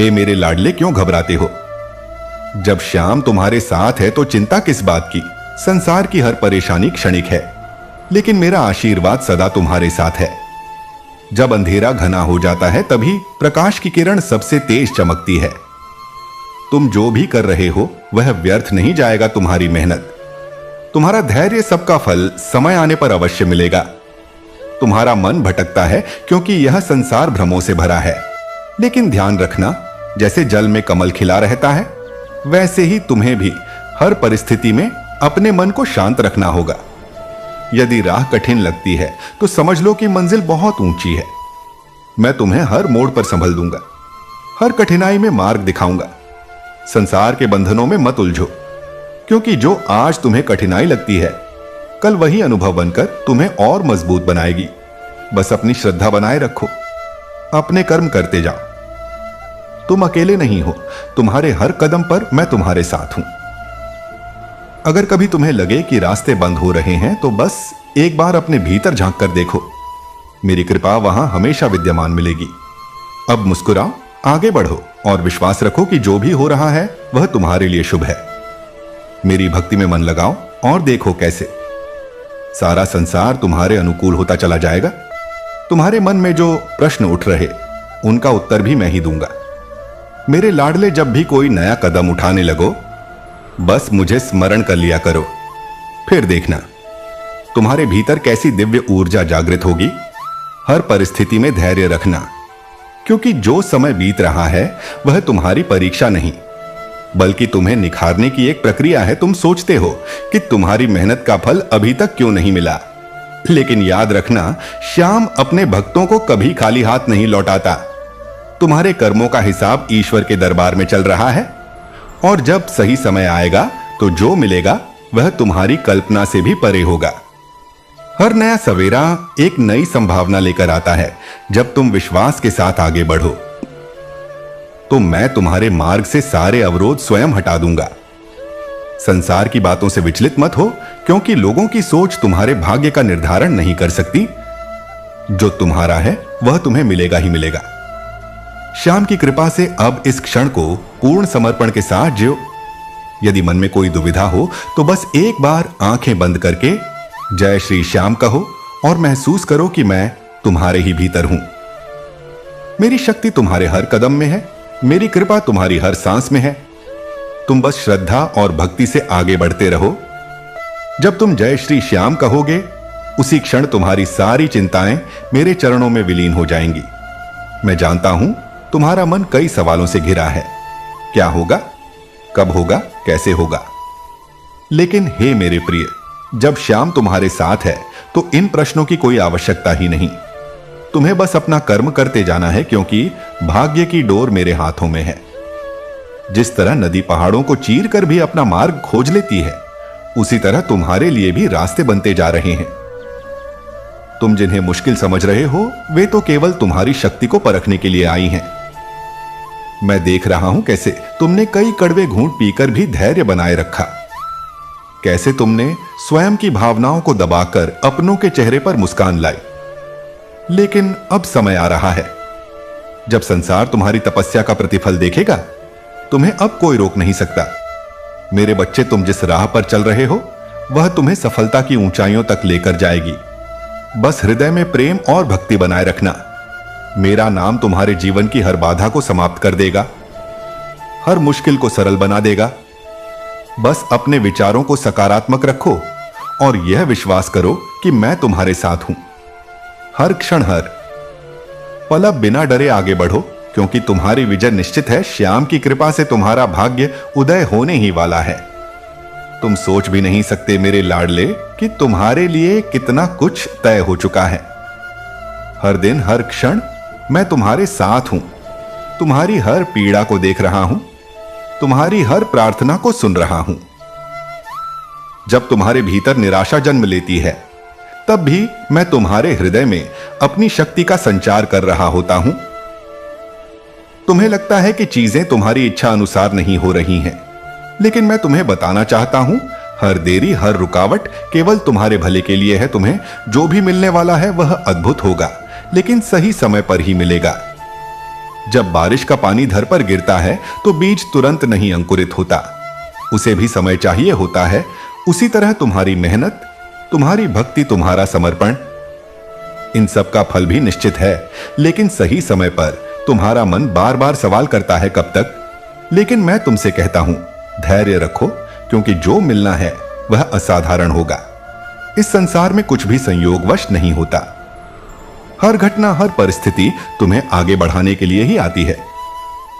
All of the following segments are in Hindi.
हे मेरे लाडले, क्यों घबराते हो? जब श्याम तुम्हारे साथ है तो चिंता किस बात की? संसार की हर परेशानी क्षणिक है, लेकिन मेरा आशीर्वाद सदा तुम्हारे साथ है। जब अंधेरा घना हो जाता है तभी प्रकाश की किरण सबसे तेज चमकती है। तुम जो भी कर रहे हो वह व्यर्थ नहीं जाएगा। तुम्हारी मेहनत, तुम्हारा धैर्य, सबका फल समय आने पर अवश्य मिलेगा। तुम्हारा मन भटकता है क्योंकि यह संसार भ्रमों से भरा है, लेकिन ध्यान रखना, जैसे जल में कमल खिला रहता है वैसे ही तुम्हें भी हर परिस्थिति में अपने मन को शांत रखना होगा। यदि राह कठिन लगती है तो समझ लो कि मंजिल बहुत ऊंची है। मैं तुम्हें हर मोड़ पर संभल दूंगा, हर कठिनाई में मार्ग दिखाऊंगा। संसार के बंधनों में मत उलझो, क्योंकि जो आज तुम्हें कठिनाई लगती है कल वही अनुभव बनकर तुम्हें और मजबूत बनाएगी। बस अपनी श्रद्धा बनाए रखो, अपने कर्म करते जाओ। तुम अकेले नहीं हो, तुम्हारे हर कदम पर मैं तुम्हारे साथ हूं। अगर कभी तुम्हें लगे कि रास्ते बंद हो रहे हैं तो बस एक बार अपने भीतर झांक कर देखो, मेरी कृपा वहां हमेशा विद्यमान मिलेगी। अब मुस्कुराओ, आगे बढ़ो और विश्वास रखो कि जो भी हो रहा है वह तुम्हारे लिए शुभ है। मेरी भक्ति में मन लगाओ और देखो कैसे सारा संसार तुम्हारे अनुकूल होता चला जाएगा। तुम्हारे मन में जो प्रश्न उठ रहे उनका उत्तर भी मैं ही दूंगा। मेरे लाडले, जब भी कोई नया कदम उठाने लगो बस मुझे स्मरण कर लिया करो, फिर देखना तुम्हारे भीतर कैसी दिव्य ऊर्जा जागृत होगी। हर परिस्थिति में धैर्य रखना, क्योंकि जो समय बीत रहा है वह तुम्हारी परीक्षा नहीं बल्कि तुम्हें निखारने की एक प्रक्रिया है। तुम सोचते हो कि तुम्हारी मेहनत का फल अभी तक क्यों नहीं मिला, लेकिन याद रखना, श्याम अपने भक्तों को कभी खाली हाथ नहीं लौटाता। तुम्हारे कर्मों का हिसाब ईश्वर के दरबार में चल रहा है, और जब सही समय आएगा तो जो मिलेगा वह तुम्हारी कल्पना से भी परे होगा। हर नया सवेरा एक नई संभावना लेकर आता है। जब तुम विश्वास के साथ आगे बढ़ो तो मैं तुम्हारे मार्ग से सारे अवरोध स्वयं हटा दूंगा। संसार की बातों से विचलित मत हो, क्योंकि लोगों की सोच तुम्हारे भाग्य का निर्धारण नहीं कर सकती। जो तुम्हारा है वह तुम्हें मिलेगा ही मिलेगा। श्याम की कृपा से अब इस क्षण को पूर्ण समर्पण के साथ जियो। यदि मन में कोई दुविधा हो तो बस एक बार आंखें बंद करके जय श्री श्याम कहो और महसूस करो कि मैं तुम्हारे ही भीतर हूं। मेरी शक्ति तुम्हारे हर कदम में है, मेरी कृपा तुम्हारी हर सांस में है। तुम बस श्रद्धा और भक्ति से आगे बढ़ते रहो। जब तुम जय श्री श्याम कहोगे उसी क्षण तुम्हारी सारी चिंताएं मेरे चरणों में विलीन हो जाएंगी। मैं जानता हूं तुम्हारा मन कई सवालों से घिरा है, क्या होगा, कब होगा, कैसे होगा। लेकिन हे मेरे प्रिय, जब श्याम तुम्हारे साथ है तो इन प्रश्नों की कोई आवश्यकता ही नहीं। तुम्हें बस अपना कर्म करते जाना है, क्योंकि भाग्य की डोर मेरे हाथों में है। जिस तरह नदी पहाड़ों को चीर कर भी अपना मार्ग खोज लेती है, उसी तरह तुम्हारे लिए भी रास्ते बनते जा रहे हैं। तुम जिन्हें मुश्किल समझ रहे हो वे तो केवल तुम्हारी शक्ति को परखने के लिए आई हैं। मैं देख रहा हूं कैसे तुमने कई कड़वे घूंट पीकर भी धैर्य बनाए रखा, कैसे तुमने स्वयं की भावनाओं को दबाकर अपनों के चेहरे पर मुस्कान लाई। लेकिन अब समय आ रहा है जब संसार तुम्हारी तपस्या का प्रतिफल देखेगा। तुम्हें अब कोई रोक नहीं सकता। मेरे बच्चे, तुम जिस राह पर चल रहे हो वह तुम्हें सफलता की ऊंचाइयों तक लेकर जाएगी। बस हृदय में प्रेम और भक्ति बनाए रखना। मेरा नाम तुम्हारे जीवन की हर बाधा को समाप्त कर देगा, हर मुश्किल को सरल बना देगा। बस अपने विचारों को सकारात्मक रखो और यह विश्वास करो कि मैं तुम्हारे साथ हूं। हर क्षण, हर पल अब बिना डरे आगे बढ़ो, क्योंकि तुम्हारी विजय निश्चित है। श्याम की कृपा से तुम्हारा भाग्य उदय होने ही वाला है। तुम सोच भी नहीं सकते मेरे लाडले कि तुम्हारे लिए कितना कुछ तय हो चुका है। हर दिन, हर क्षण मैं तुम्हारे साथ हूं। तुम्हारी हर पीड़ा को देख रहा हूं, तुम्हारी हर प्रार्थना को सुन रहा हूं। जब तुम्हारे भीतर निराशा जन्म लेती है तब भी मैं तुम्हारे हृदय में अपनी शक्ति का संचार कर रहा होता हूं। तुम्हें लगता है कि चीजें तुम्हारी इच्छा अनुसार नहीं हो रही हैं, लेकिन मैं तुम्हें बताना चाहता हूं, हर देरी, हर रुकावट केवल तुम्हारे भले के लिए है। तुम्हें जो भी मिलने वाला है वह अद्भुत होगा, लेकिन सही समय पर ही मिलेगा। जब बारिश का पानी धर पर गिरता है तो बीज तुरंत नहीं अंकुरित होता, उसे भी समय चाहिए होता है। उसी तरह तुम्हारी मेहनत, तुम्हारी भक्ति, तुम्हारा समर्पण, इन सब का फल भी निश्चित है, लेकिन सही समय पर तुम्हारा मन बार बार सवाल करता है कब तक। लेकिन मैं तुमसे कहता हूं, धैर्य रखो, क्योंकि जो मिलना है वह असाधारण होगा। इस संसार में कुछ भी संयोगवश नहीं होता। हर घटना, हर परिस्थिति तुम्हें आगे बढ़ाने के लिए ही आती है।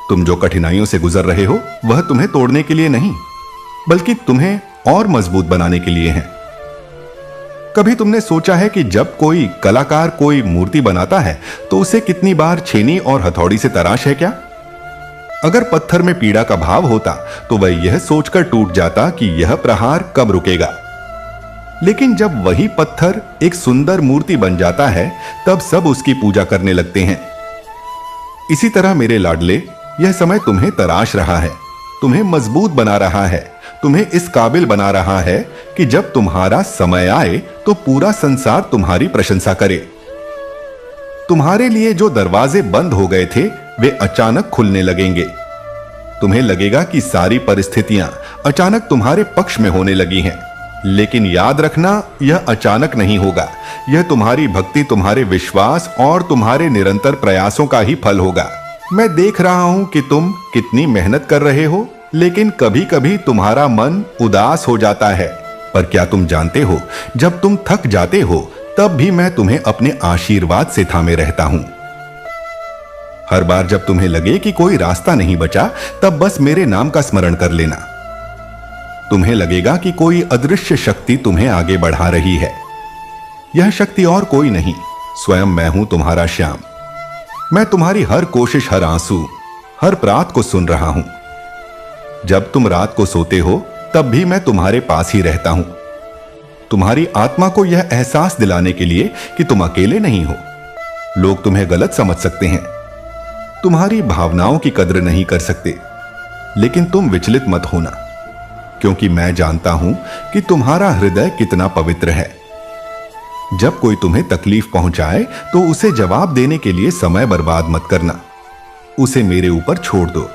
तुम जो कठिनाइयों से गुजर रहे हो वह तुम्हें तोड़ने के लिए नहीं, बल्कि तुम्हें और मजबूत बनाने के लिए है। कभी तुमने सोचा है कि जब कोई कलाकार कोई मूर्ति बनाता है तो उसे कितनी बार छेनी और हथौड़ी से तराश है क्या? अगर पत्थर में पीड़ा का भाव होता तो वह यह सोचकर टूट जाता कि यह प्रहार कब रुकेगा। लेकिन जब वही पत्थर एक सुंदर मूर्ति बन जाता है तब सब उसकी पूजा करने लगते हैं। इसी तरह मेरे लाडले, यह समय तुम्हें तराश रहा है, तुम्हें मजबूत बना रहा है, तुम्हें इस काबिल बना रहा है कि जब तुम्हारा समय आए तो पूरा संसार तुम्हारी प्रशंसा करे। तुम्हारे लिए जो दरवाजे बंद हो गए थे वे अचानक खुलने लगेंगे। तुम्हें लगेगा कि सारी परिस्थितियां अचानक तुम्हारे पक्ष में होने लगी हैं, लेकिन याद रखना, यह अचानक नहीं होगा। यह तुम्हारी भक्ति, तुम्हारे विश्वास और तुम्हारे निरंतर प्रयासों का ही फल होगा। मैं देख रहा हूं कि तुम कितनी मेहनत कर रहे हो, लेकिन कभी कभी तुम्हारा मन उदास हो जाता है। पर क्या तुम जानते हो, जब तुम थक जाते हो तब भी मैं तुम्हें अपने आशीर्वाद से थामे रहता हूं। हर बार जब तुम्हें लगे कि कोई रास्ता नहीं बचा, तब बस मेरे नाम का स्मरण कर लेना। तुम्हें लगेगा कि कोई अदृश्य शक्ति तुम्हें आगे बढ़ा रही है। यह शक्ति और कोई नहीं, स्वयं मैं हूं, तुम्हारा श्याम। मैं तुम्हारी हर कोशिश, हर आंसू, हर प्रार्थ को सुन रहा हूं। जब तुम रात को सोते हो तब भी मैं तुम्हारे पास ही रहता हूं, तुम्हारी आत्मा को यह एहसास दिलाने के लिए कि तुम अकेले नहीं हो। लोग तुम्हें गलत समझ सकते हैं, तुम्हारी भावनाओं की कद्र नहीं कर सकते, लेकिन तुम विचलित मत होना, क्योंकि मैं जानता हूं कि तुम्हारा हृदय कितना पवित्र है। जब कोई तुम्हें तकलीफ पहुंचाए तो उसे जवाब देने के लिए समय बर्बाद मत करना, उसे मेरे ऊपर छोड़ दो,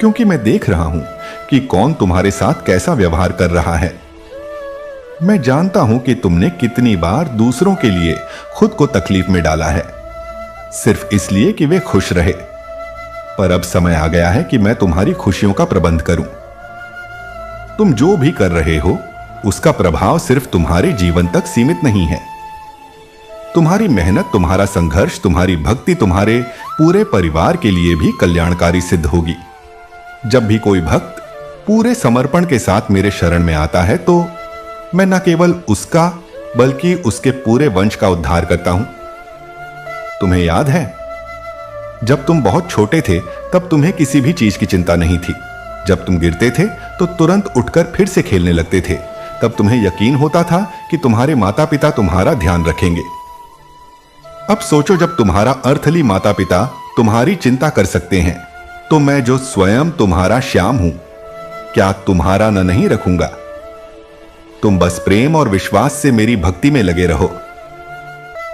क्योंकि मैं देख रहा हूं कि कौन तुम्हारे साथ कैसा व्यवहार कर रहा है। मैं जानता हूं कि तुमने कितनी बार दूसरों के लिए खुद को तकलीफ में डाला है, सिर्फ इसलिए कि वे खुश रहे। पर अब समय आ गया है कि मैं तुम्हारी खुशियों का प्रबंध करूं। तुम जो भी कर रहे हो उसका प्रभाव सिर्फ तुम्हारे जीवन तक सीमित नहीं है। तुम्हारी मेहनत, तुम्हारा संघर्ष, तुम्हारी भक्ति तुम्हारे पूरे परिवार के लिए भी कल्याणकारी सिद्ध होगी। जब भी कोई भक्त पूरे समर्पण के साथ मेरे शरण में आता है तो मैं न केवल उसका बल्कि उसके पूरे वंश का उद्धार करता हूं। तुम्हें याद है, जब तुम बहुत छोटे थे तब तुम्हें किसी भी चीज की चिंता नहीं थी। जब तुम गिरते थे तो तुरंत उठकर फिर से खेलने लगते थे। तब तुम्हें यकीन होता था कि तुम्हारे माता पिता तुम्हारा ध्यान रखेंगे। अब सोचो, जब तुम्हारा अर्थली माता पिता तुम्हारी चिंता कर सकते हैं, तो मैं जो स्वयं तुम्हारा श्याम हूं, क्या तुम्हारा न नहीं रखूंगा? तुम बस प्रेम और विश्वास से मेरी भक्ति में लगे रहो।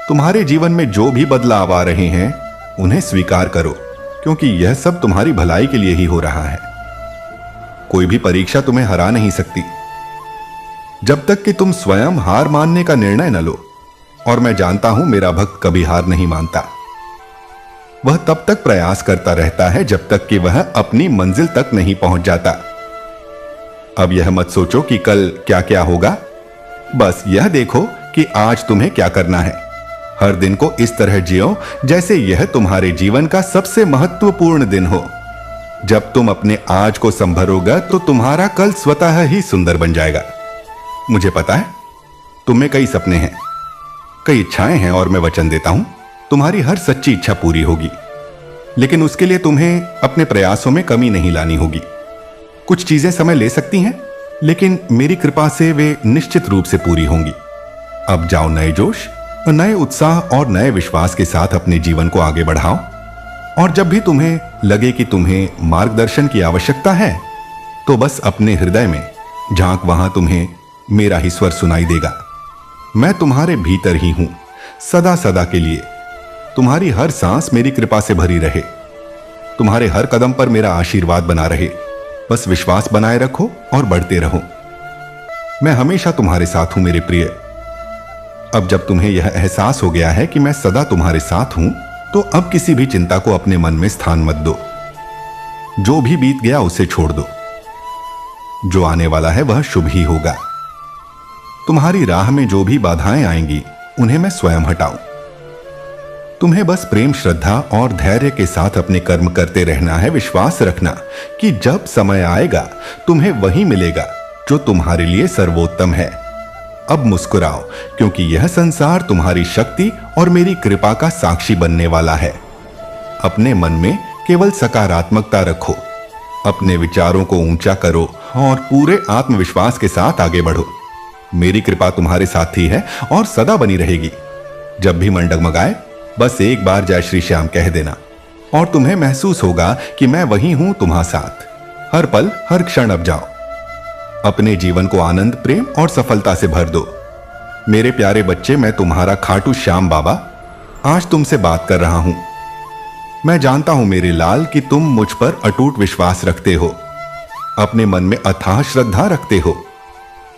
तुम्हारे जीवन में जो भी बदलाव आ रहे हैं उन्हें स्वीकार करो, क्योंकि यह सब तुम्हारी भलाई के लिए ही हो रहा है। कोई भी परीक्षा तुम्हें हरा नहीं सकती जब तक कि तुम स्वयं हार मानने का निर्णय न लो। और मैं जानता हूं मेरा भक्त कभी हार नहीं मानता। वह तब तक प्रयास करता रहता है जब तक कि वह अपनी मंजिल तक नहीं पहुंच जाता। अब यह मत सोचो कि कल क्या क्या होगा, बस यह देखो कि आज तुम्हें क्या करना है। हर दिन को इस तरह जियो जैसे यह तुम्हारे जीवन का सबसे महत्वपूर्ण दिन हो। जब तुम अपने आज को संभरोगे तो तुम्हारा कल स्वतः ही सुंदर बन जाएगा। मुझे पता है तुम में कई सपने हैं, कई इच्छाएं हैं, और मैं वचन देता हूं तुम्हारी हर सच्ची इच्छा पूरी होगी। लेकिन उसके लिए तुम्हें अपने प्रयासों में कमी नहीं लानी होगी। कुछ चीजें समय ले सकती हैं, लेकिन मेरी कृपा से वे निश्चित रूप से पूरी होंगी। अब जाओ, नए जोश, नए उत्साह और नए विश्वास के साथ अपने जीवन को आगे बढ़ाओ। और जब भी तुम्हें लगे कि तुम्हें मार्गदर्शन की आवश्यकता है, तो बस अपने हृदय में झांक, वहां तुम्हें मेरा ही स्वर सुनाई देगा। मैं तुम्हारे भीतर ही हूं, सदा सदा के लिए। तुम्हारी हर सांस मेरी कृपा से भरी रहे। तुम्हारे हर कदम पर मेरा आशीर्वाद बना रहे। बस विश्वास बनाए रखो और बढ़ते रहो। मैं हमेशा तुम्हारे साथ हूं मेरे प्रिय। अब जब तुम्हें यह एहसास हो गया है कि मैं सदा तुम्हारे साथ हूं, तो अब किसी भी चिंता को अपने मन में स्थान मत दो। जो भी बीत गया उसे छोड़ दो। जो आने वाला है वह शुभ ही होगा। तुम्हारी राह में जो भी बाधाएं आएंगी उन्हें मैं स्वयं हटाऊं। तुम्हें बस प्रेम, श्रद्धा और धैर्य के साथ अपने कर्म करते रहना है। विश्वास रखना कि जब समय आएगा तुम्हें वही मिलेगा जो तुम्हारे लिए सर्वोत्तम है। अब मुस्कुराओ, क्योंकि यह संसार तुम्हारी शक्ति और मेरी कृपा का साक्षी बनने वाला है। अपने मन में केवल सकारात्मकता रखो, अपने विचारों को ऊंचा करो और पूरे आत्मविश्वास के साथ आगे बढ़ो। मेरी कृपा तुम्हारे साथ ही है और सदा बनी रहेगी। जब भी मन डगमगाए, बस एक बार जय श्री श्याम कह देना और तुम्हें महसूस होगा कि मैं वही हूं तुम्हारे साथ। हर पल, हर क्षण अब जाओ। अपने जीवन को आनंद, प्रेम और सफलता से भर दो। मेरे प्यारे बच्चे, मैं तुम्हारा खाटू श्याम बाबा आज तुमसे बात कर रहा हूं। मैं जानता हूं मेरे लाल कि तुम मुझ पर अटूट विश्वास रखते हो, अपने मन में अथाह श्रद्धा रखते हो।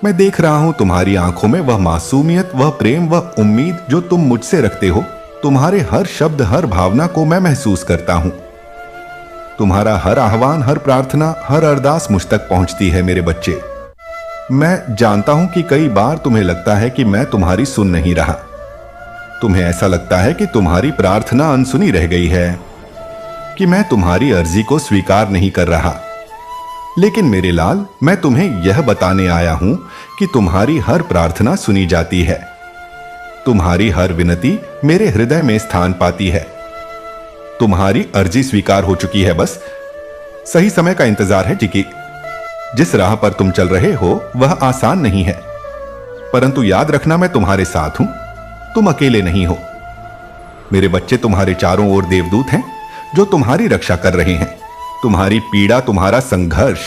मैं देख रहा हूं तुम्हारी आंखों में वह मासूमियत, वह प्रेम, वह उम्मीद जो तुम मुझसे रखते हो। तुम्हारे हर शब्द, हर भावना को मैं महसूस करता हूं। तुम्हारा हर आह्वान, हर प्रार्थना, हर अरदास मुझ तक पहुंचती है मेरे बच्चे। मैं जानता हूं कि कई बार तुम्हें लगता है कि मैं तुम्हारी सुन नहीं रहा। तुम्हें ऐसा लगता है कि तुम्हारी प्रार्थना अनसुनी रह गई है, कि मैं तुम्हारी अर्जी को स्वीकार नहीं कर रहा। लेकिन मेरे लाल, मैं तुम्हें यह बताने आया हूं कि तुम्हारी हर प्रार्थना सुनी जाती है। तुम्हारी हर विनती मेरे हृदय में स्थान पाती है। तुम्हारी अर्जी स्वीकार हो चुकी है। बस सही समय का इंतजार है जिकी। जिस राह पर तुम चल रहे हो वह आसान नहीं है, परंतु याद रखना मैं तुम्हारे साथ हूं। तुम अकेले नहीं हो मेरे बच्चे। तुम्हारे चारों ओर देवदूत हैं जो तुम्हारी रक्षा कर रहे हैं। तुम्हारी पीड़ा, तुम्हारा संघर्ष,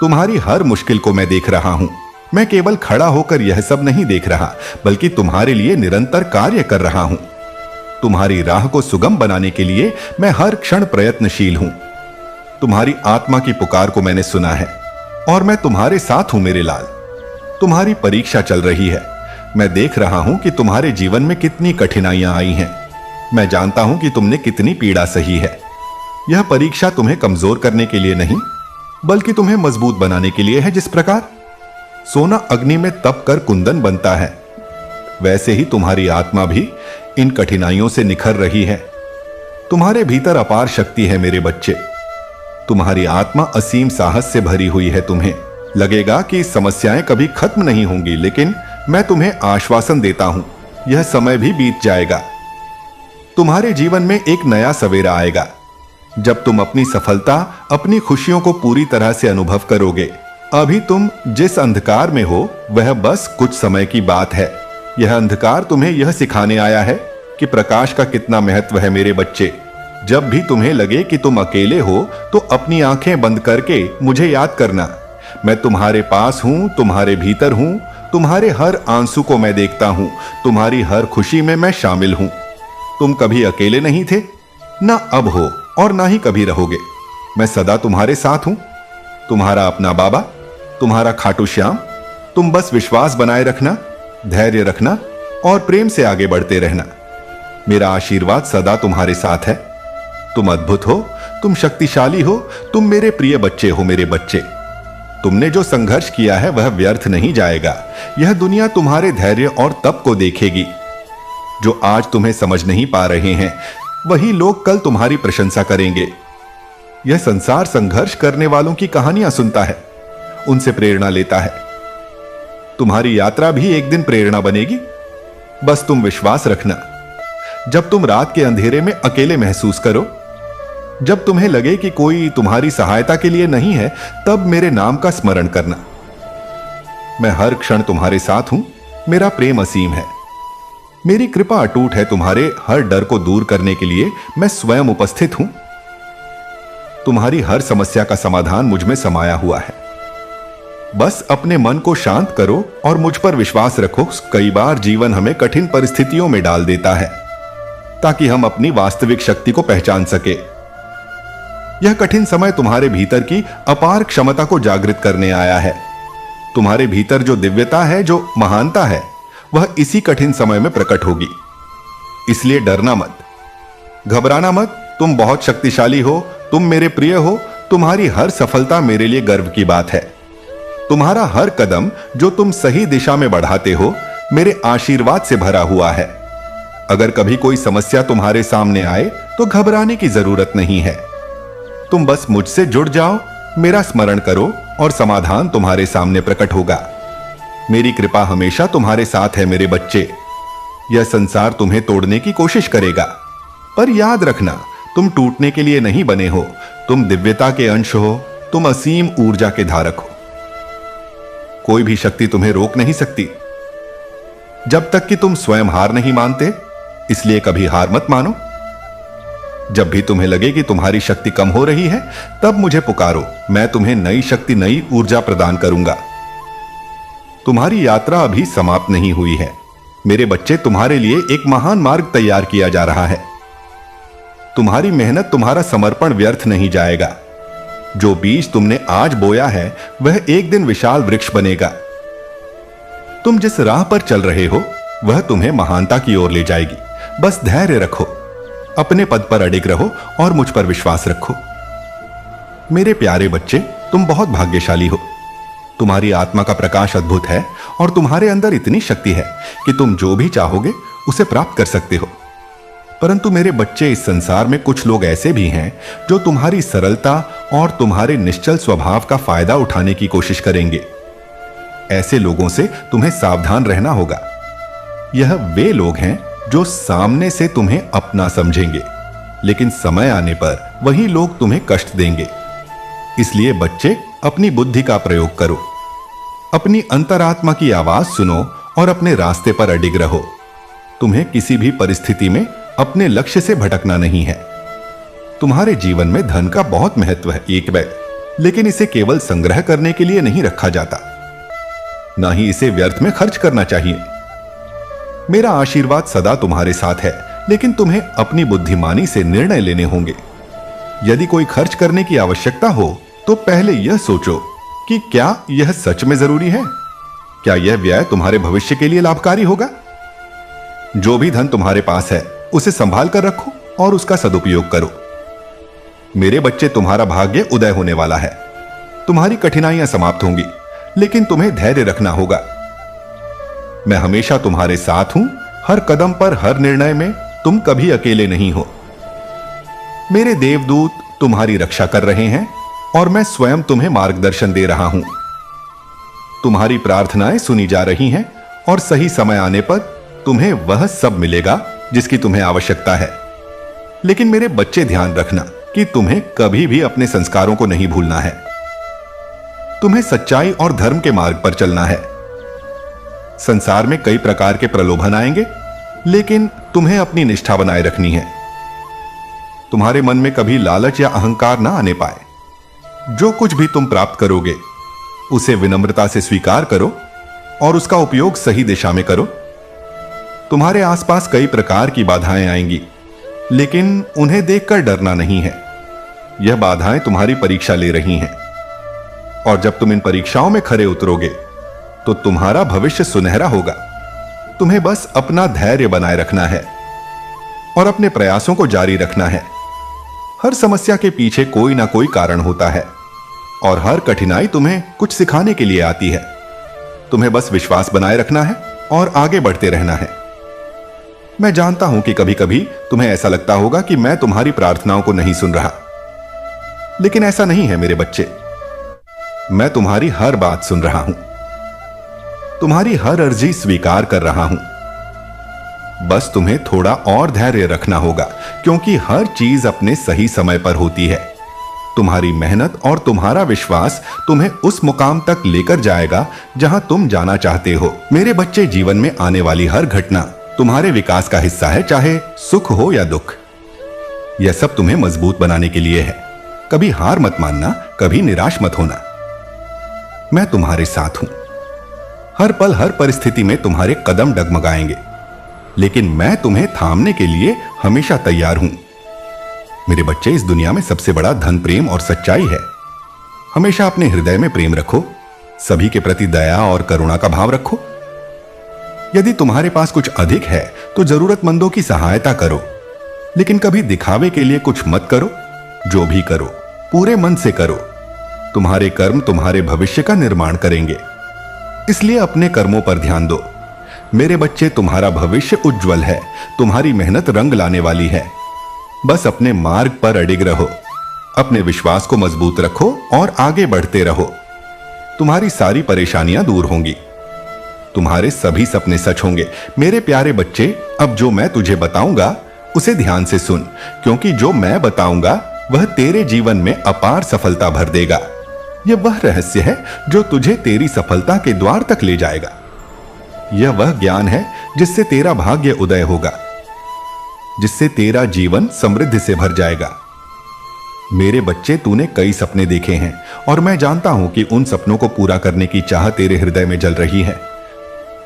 तुम्हारी हर मुश्किल को मैं देख रहा हूं। मैं केवल खड़ा होकर यह सब नहीं देख रहा, बल्कि तुम्हारे लिए निरंतर कार्य कर रहा हूं। तुम्हारी राह को सुगम बनाने के लिए मैं हर क्षण प्रयत्नशील हूं। तुम्हारी आत्मा की पुकार को मैंने सुना है और मैं तुम्हारे साथ हूं मेरे लाल। तुम्हारी परीक्षा चल रही है। मैं देख रहा हूं कि तुम्हारे जीवन में कितनी कठिनाइयां आई हैं। मैं जानता हूं कि तुमने कितनी पीड़ा सही है। यह परीक्षा तुम्हें कमजोर करने के लिए नहीं, बल्कि तुम्हें मजबूत बनाने के लिए है। जिस प्रकार सोना अग्नि में तप कर कुंदन बनता है, वैसे ही तुम्हारी आत्मा भी इन कठिनाइयों से निखर रही है। तुम्हारे भीतर अपार शक्ति है मेरे बच्चे। तुम्हारी आत्मा असीम साहस से भरी हुई है। तुम्हें लगेगा कि समस्याएं कभी खत्म नहीं होंगी, लेकिन मैं तुम्हें आश्वासन देता हूं, यह समय भी बीत जाएगा। तुम्हारे जीवन में एक नया सवेरा आएगा, जब तुम अपनी सफलता, अपनी खुशियों को पूरी तरह से अनुभव करोगे। अभी तुम जिस अंधकार में हो वह बस कुछ समय की बात है। यह अंधकार तुम्हें यह सिखाने आया है कि प्रकाश का कितना महत्व है मेरे बच्चे। जब भी तुम्हें लगे कि तुम अकेले हो, तो अपनी आंखें बंद करके मुझे याद करना। मैं तुम्हारे पास हूं, तुम्हारे भीतर हूं। तुम्हारे हर आंसू को मैं देखता हूं। तुम्हारी हर खुशी में मैं शामिल हूं। तुम कभी अकेले नहीं थे, ना अब हो और ना ही कभी रहोगे। मैं सदा तुम्हारे साथ हूं, तुम्हारा अपना बाबा, तुम्हारा खाटू श्याम। तुम बस विश्वास बनाए रखना, धैर्य रखना और प्रेम से आगे बढ़ते रहना। मेरा आशीर्वाद सदा तुम्हारे साथ है। तुम अद्भुत हो, तुम शक्तिशाली हो, तुम मेरे प्रिय बच्चे हो मेरे बच्चे। तुमने जो संघर्ष किया है वह व्यर्थ नहीं जाएगा। यह दुनिया तुम्हारे धैर्य और तप को देखेगी। जो आज तुम्हें समझ नहीं पा रहे हैं, वही लोग कल तुम्हारी प्रशंसा करेंगे। यह संसार संघर्ष करने वालों की कहानियां सुनता है, उनसे प्रेरणा लेता है। तुम्हारी यात्रा भी एक दिन प्रेरणा बनेगी। बस तुम विश्वास रखना। जब तुम रात के अंधेरे में अकेले महसूस करो, जब तुम्हें लगे कि कोई तुम्हारी सहायता के लिए नहीं है, तब मेरे नाम का स्मरण करना। मैं हर क्षण तुम्हारे साथ हूं। मेरा प्रेम असीम है। मेरी कृपा अटूट है। तुम्हारे हर डर को दूर करने के लिए मैं स्वयं उपस्थित हूं। तुम्हारी हर समस्या का समाधान मुझ में समाया हुआ है। बस अपने मन को शांत करो और मुझ पर विश्वास रखो। कई बार जीवन हमें कठिन परिस्थितियों में डाल देता है, ताकि हम अपनी वास्तविक शक्ति को पहचान सके। यह कठिन समय तुम्हारे भीतर की अपार क्षमता को जागृत करने आया है। तुम्हारे भीतर जो दिव्यता है, जो महानता है, वह इसी कठिन समय में प्रकट होगी। इसलिए डरना मत, घबराना मत। तुम बहुत शक्तिशाली हो, तुम मेरे प्रिय हो। तुम्हारी हर सफलता मेरे लिए गर्व की बात है। तुम्हारा हर कदम जो तुम सही दिशा में बढ़ाते हो, मेरे आशीर्वाद से भरा हुआ है। अगर कभी कोई समस्या तुम्हारे सामने आए तो घबराने की जरूरत नहीं है। तुम बस मुझसे जुड़ जाओ, मेरा स्मरण करो और समाधान तुम्हारे सामने प्रकट होगा। मेरी कृपा हमेशा तुम्हारे साथ है मेरे बच्चे। यह संसार तुम्हें तोड़ने की कोशिश करेगा, पर याद रखना, तुम टूटने के लिए नहीं बने हो। तुम दिव्यता के अंश हो, तुम असीम ऊर्जा के धारक हो। कोई भी शक्ति तुम्हें रोक नहीं सकती जब तक कि तुम स्वयं हार नहीं मानते। इसलिए कभी हार मत मानो। जब भी तुम्हें लगे कि तुम्हारी शक्ति कम हो रही है, तब मुझे पुकारो। मैं तुम्हें नई शक्ति, नई ऊर्जा प्रदान करूंगा। तुम्हारी यात्रा अभी समाप्त नहीं हुई है मेरे बच्चे। तुम्हारे लिए एक महान मार्ग तैयार किया जा रहा है। तुम्हारी मेहनत, तुम्हारा समर्पण व्यर्थ नहीं जाएगा। जो बीज तुमने आज बोया है, वह एक दिन विशाल वृक्ष बनेगा। तुम जिस राह पर चल रहे हो, वह तुम्हें महानता की ओर ले जाएगी। बस धैर्य रखो, अपने पद पर अडिग रहो और मुझ पर विश्वास रखो। मेरे प्यारे बच्चे, तुम बहुत भाग्यशाली हो। तुम्हारी आत्मा का प्रकाश अद्भुत है और तुम्हारे अंदर इतनी शक्ति है कि तुम जो भी चाहोगे उसे प्राप्त कर सकते हो। परंतु मेरे बच्चे, इस संसार में कुछ लोग ऐसे भी हैं जो तुम्हारी सरलता और तुम्हारे निश्चल स्वभाव का फायदा उठाने की कोशिश करेंगे। ऐसे लोगों से तुम्हें सावधान रहना होगा। यह वे लोग हैं जो सामने से तुम्हें अपना समझेंगे, लेकिन समय आने पर वही लोग तुम्हें कष्ट देंगे। इसलिए बच्चे, अपनी बुद्धि का प्रयोग करो, अपनी अंतरात्मा की आवाज सुनो और अपने रास्ते पर अडिग रहो। तुम्हें किसी भी परिस्थिति में अपने लक्ष्य से भटकना नहीं है। तुम्हारे जीवन में धन का बहुत महत्व है एक बार, लेकिन इसे केवल संग्रह करने के लिए नहीं रखा जाता, ना ही इसे व्यर्थ में खर्च करना चाहिए। मेरा आशीर्वाद सदा तुम्हारे साथ है, लेकिन तुम्हें अपनी बुद्धिमानी से निर्णय लेने होंगे। यदि कोई खर्च करने की आवश्यकता हो तो पहले यह सोचो कि क्या यह सच में जरूरी है। क्या यह व्यय तुम्हारे भविष्य के लिए लाभकारी होगा। जो भी धन तुम्हारे पास है, उसे संभाल कर रखो और उसका सदुपयोग करो। मेरे बच्चे, तुम्हारा भाग्य उदय होने वाला है। तुम्हारी कठिनाइयां समाप्त होंगी, लेकिन तुम्हें धैर्य रखना होगा। मैं हमेशा तुम्हारे साथ हूं। हर कदम पर, हर निर्णय में तुम कभी अकेले नहीं हो। मेरे देवदूत तुम्हारी रक्षा कर रहे हैं और मैं स्वयं तुम्हें मार्गदर्शन दे रहा हूं। तुम्हारी प्रार्थनाएं सुनी जा रही हैं और सही समय आने पर तुम्हें वह सब मिलेगा जिसकी तुम्हें आवश्यकता है। लेकिन मेरे बच्चे, ध्यान रखना कि तुम्हें कभी भी अपने संस्कारों को नहीं भूलना है। तुम्हें सच्चाई और धर्म के मार्ग पर चलना है। संसार में कई प्रकार के प्रलोभन आएंगे, लेकिन तुम्हें अपनी निष्ठा बनाए रखनी है। तुम्हारे मन में कभी लालच या अहंकार ना आने पाए। जो कुछ भी तुम प्राप्त करोगे, उसे विनम्रता से स्वीकार करो और उसका उपयोग सही दिशा में करो। तुम्हारे आसपास कई प्रकार की बाधाएं आएंगी, लेकिन उन्हें देखकर डरना नहीं है। यह बाधाएं तुम्हारी परीक्षा ले रही हैं, और जब तुम इन परीक्षाओं में खरे उतरोगे तो तुम्हारा भविष्य सुनहरा होगा। तुम्हें बस अपना धैर्य बनाए रखना है और अपने प्रयासों को जारी रखना है। हर समस्या के पीछे कोई ना कोई कारण होता है और हर कठिनाई तुम्हें कुछ सिखाने के लिए आती है। तुम्हें बस विश्वास बनाए रखना है और आगे बढ़ते रहना है। मैं जानता हूं कि कभी कभी तुम्हें ऐसा लगता होगा कि मैं तुम्हारी प्रार्थनाओं को नहीं सुन रहा, लेकिन ऐसा नहीं है मेरे बच्चे। मैं तुम्हारी हर बात सुन रहा हूं, तुम्हारी हर अर्जी स्वीकार कर रहा हूं। बस तुम्हें थोड़ा और धैर्य रखना होगा, क्योंकि हर चीज अपने सही समय पर होती है। तुम्हारी मेहनत और तुम्हारा विश्वास तुम्हें उस मुकाम तक लेकर जाएगा जहां तुम जाना चाहते हो। मेरे बच्चे, जीवन में आने वाली हर घटना तुम्हारे विकास का हिस्सा है, चाहे सुख हो या दुख। यह सब तुम्हें मजबूत बनाने के लिए है। कभी हार मत मानना, कभी निराश मत होना। मैं तुम्हारे साथ हूं। हर पल, हर परिस्थिति में तुम्हारे कदम डगमगाएंगे, लेकिन मैं तुम्हें थामने के लिए हमेशा तैयार हूं। मेरे बच्चे, इस दुनिया में सबसे बड़ा धन प्रेम और सच्चाई है। हमेशा अपने हृदय में प्रेम रखो, सभी के प्रति दया और करुणा का भाव रखो। यदि तुम्हारे पास कुछ अधिक है तो जरूरतमंदों की सहायता करो, लेकिन कभी दिखावे के लिए कुछ मत करो। जो भी करो पूरे मन से करो। तुम्हारे कर्म तुम्हारे भविष्य का निर्माण करेंगे, इसलिए अपने कर्मों पर ध्यान दो। मेरे बच्चे, तुम्हारा भविष्य उज्जवल है, तुम्हारी मेहनत रंग लाने वाली है। बस अपने मार्ग पर अडिग रहो, अपने विश्वास को मजबूत रखो और आगे बढ़ते रहो। तुम्हारी सारी परेशानियां दूर होंगी, तुम्हारे सभी सपने सच होंगे। मेरे प्यारे बच्चे, अब जो मैं तुझे बताऊंगा उसे ध्यान से सुन, क्योंकि जो मैं बताऊंगा वह तेरे जीवन में अपार सफलता भर देगा। यह वह रहस्य है जो तुझे तेरी सफलता के द्वार तक ले जाएगा। यह वह ज्ञान है जिससे तेरा भाग्य उदय होगा, जिससे तेरा जीवन समृद्धि से भर जाएगा। मेरे बच्चे, तूने कई सपने देखे हैं और मैं जानता हूं कि उन सपनों को पूरा करने की चाह तेरे हृदय में जल रही है।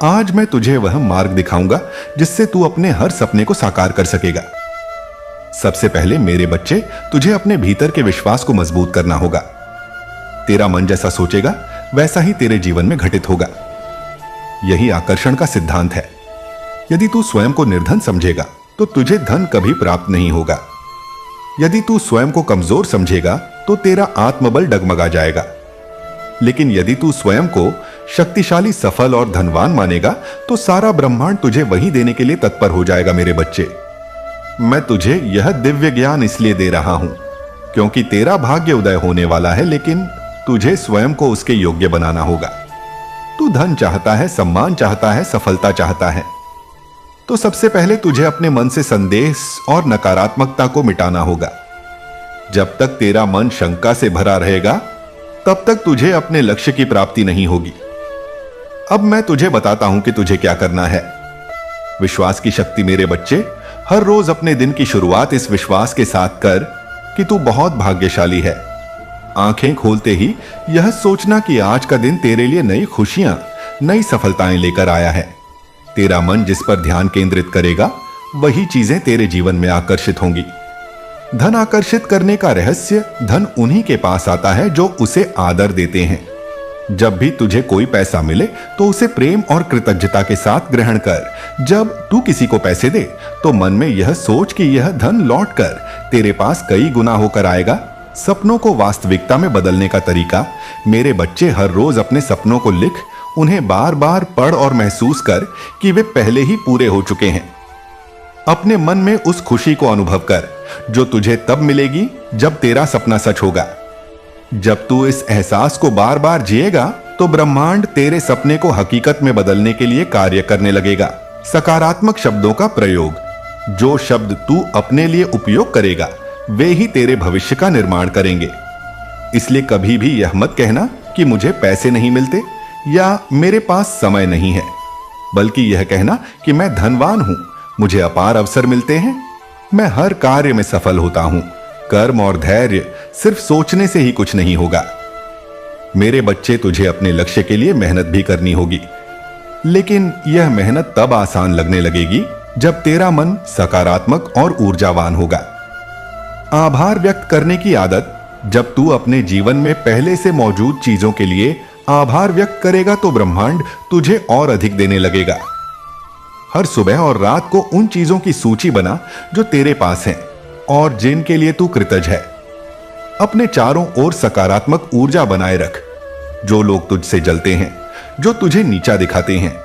आज मैं तुझे वह मार्ग दिखाऊंगा जिससे तू अपने हर सपने को साकार कर सकेगा। सबसे पहले मेरे बच्चे, तुझे अपने भीतर के विश्वास को मजबूत करना होगा। तेरा मन जैसा सोचेगा वैसा ही तेरे जीवन में घटित होगा। यही आकर्षण का सिद्धांत है। यदि तू स्वयं को निर्धन समझेगा तो तुझे धन कभी प्राप्त नहीं होगा। यदि तू स्वयं को कमजोर समझेगा तो तेरा आत्मबल डगमगा जाएगा। लेकिन यदि तू स्वयं को शक्तिशाली, सफल और धनवान मानेगा तो सारा ब्रह्मांड तुझे वही देने के लिए तत्पर हो जाएगा। मेरे बच्चे, मैं तुझे यह दिव्य ज्ञान इसलिए दे रहा हूं क्योंकि तेरा भाग्य उदय होने वाला है, लेकिन तुझे स्वयं को उसके योग्य बनाना होगा। तू धन चाहता है, सम्मान चाहता है, सफलता चाहता है, तो सबसे पहले तुझे अपने मन से संदेह और नकारात्मकता को मिटाना होगा। जब तक तेरा मन शंका से भरा रहेगा तब तक तुझे अपने लक्ष्य की प्राप्ति नहीं होगी। अब मैं तुझे बताता हूं कि तुझे क्या करना है। विश्वास की शक्ति। मेरे बच्चे, हर रोज अपने दिन की शुरुआत इस विश्वास के साथ कर कि तू बहुत भाग्यशाली है। आंखें खोलते ही यह सोचना कि आज का दिन तेरे लिए नई खुशियां, नई सफलताएं लेकर आया है। तेरा मन जिस पर ध्यान केंद्रित करेगा वही चीजें तेरे जीवन में आकर्षित होंगी। धन आकर्षित करने का रहस्य, धन उन्हीं के पास आता है जो उसे आदर देते हैं। जब भी तुझे कोई पैसा मिले तो उसे प्रेम और कृतज्ञता के साथ ग्रहण कर। जब तू किसी को पैसे दे तो मन में यह सोच कि यह धन लौटकर तेरे पास कई गुना होकर आएगा। सपनों को वास्तविकता में बदलने का तरीका। मेरे बच्चे, हर रोज अपने सपनों को लिख, उन्हें बार बार पढ़ और महसूस कर कि वे पहले ही पूरे हो चुके हैं। अपने मन में उस खुशी को अनुभव कर जो तुझे तब मिलेगी जब तेरा सपना सच होगा। जब तू इस एहसास को बार बार जिएगा तो ब्रह्मांड तेरे सपने को हकीकत में बदलने के लिए कार्य करने लगेगा। सकारात्मक शब्दों का प्रयोग। जो शब्द तू अपने लिए उपयोग करेगा वे ही तेरे भविष्य का निर्माण करेंगे। इसलिए कभी भी यह मत कहना कि मुझे पैसे नहीं मिलते या मेरे पास समय नहीं है, बल्कि यह कहना कि मैं धनवान हूं, मुझे अपार अवसर मिलते हैं, मैं हर कार्य में सफल होता हूं। कर्म और धैर्य सिर्फ सोचने से ही कुछ नहीं होगा। मेरे बच्चे, तुझे अपने लक्ष्य के लिए मेहनत भी करनी होगी, लेकिन यह मेहनत तब आसान लगने लगेगी जब तेरा मन सकारात्मक और ऊर्जावान होगा। आभार व्यक्त करने की आदत। जब तू अपने जीवन में पहले से मौजूद चीजों के लिए आभार व्यक्त करेगा तो ब्रह्मांड तुझे और अधिक देने लगेगा। हर सुबह और रात को उन चीजों की सूची बना जो तेरे पास हैं और जिनके लिए तू कृतज्ञ है। अपने चारों ओर सकारात्मक ऊर्जा बनाए रख। जो लोग तुझसे जलते हैं, जो तुझे नीचा दिखाते हैं,